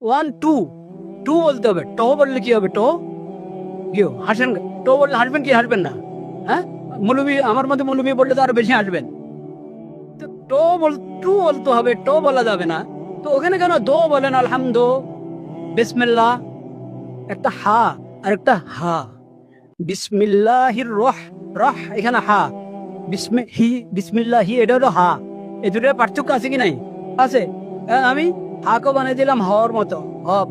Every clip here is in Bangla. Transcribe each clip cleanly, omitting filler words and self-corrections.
ওয়ান টু, টু বলতে হবে। ট বললে কি হবে? ট কি হাসেন? ট বললে হাসবেন কি হাসবেন না? হ্যাঁ, মৌলবি আমার মধ্যে মৌলবি বললে তো আরো বেশি হাসবেন। তো ট বল, টু বলতে হবে, ট বলা যাবে না। তো ওখানে কেন দো বলেন? আলহামদু, বিসমিল্লাহ, একটা হা আর একটা হা। বিসমিল্লাহির রহ, রহ এখানে হা। বিসমিল্লাহি এটা হলো হা। এই দুটোর পার্থক্য আছে কি নাই? আছে। আমি হাকে বানিয়ে দিলাম হর মতো,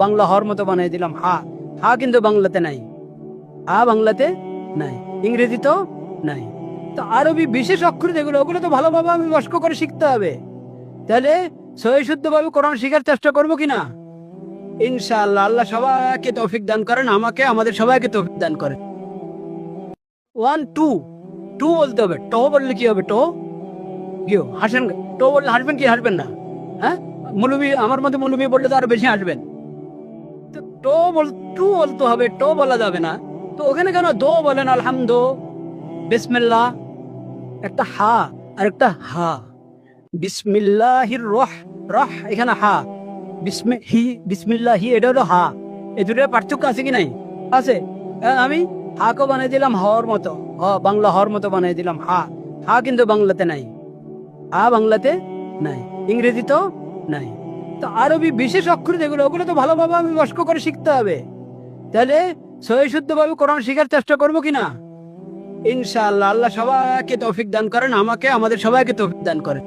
বাংলা হর মতো বানিয়ে দিলাম হা। হা কিন্তু বাংলাতে নাই, হা বাংলাতে নাই, ইংরেজি তো নাই। তো আরবি বিশেষ অক্ষর যেগুলো, ওগুলো তো ভালোভাবে আমি মস্ক করে শিখতে হবে। তাহলে সহি শুদ্ধভাবে কোরআন শেখার চেষ্টা করবো কিনা? ইনশাআল্লাহ। আল্লাহ সবাইকে তৌফিক দান করেন, আমাকে, আমাদের সবাইকে তৌফিক দান করেন। ওয়ান টু, টু বলতে হবে। ট বললে কি হবে? ট কি হাসেন? ট বললে হাসবেন কি হাসবেন না? হ্যাঁ, মৌলবি আমার মধ্যে মৌলবি বললে তো আরো বেশি হাসবেন। তো ট বল, টু বলতে হবে, ট বলা যাবে না। তো ওখানে কেন দো বলেন? আলহামদু, বিসমিল্লাহ, একটা হা আর একটা হা। বিসমিল্লাহির রহ, রহ এখানে হা। বিসমিল্লাহি এটা হলো হা। এই দুটোর পার্থক্য আছে কি নাই? আছে। আমি হাকে বানিয়ে দিলাম হর মতো, বাংলা হর মতো বানিয়ে দিলাম হা। হা কিন্তু বাংলাতে নাই, হা বাংলাতে নাই, ইংরেজি তো নাই। তো আরবি বিশেষ অক্ষর যেগুলো, ওগুলো তো ভালোভাবে আমি মস্ক করে শিখতে হবে। তাহলে সহি শুদ্ধভাবে কোরআন শেখার চেষ্টা করবো কিনা? ইনশাআল্লাহ। আল্লাহ সবাইকে তৌফিক দান করেন, আমাকে, আমাদের সবাইকে তৌফিক দান করেন।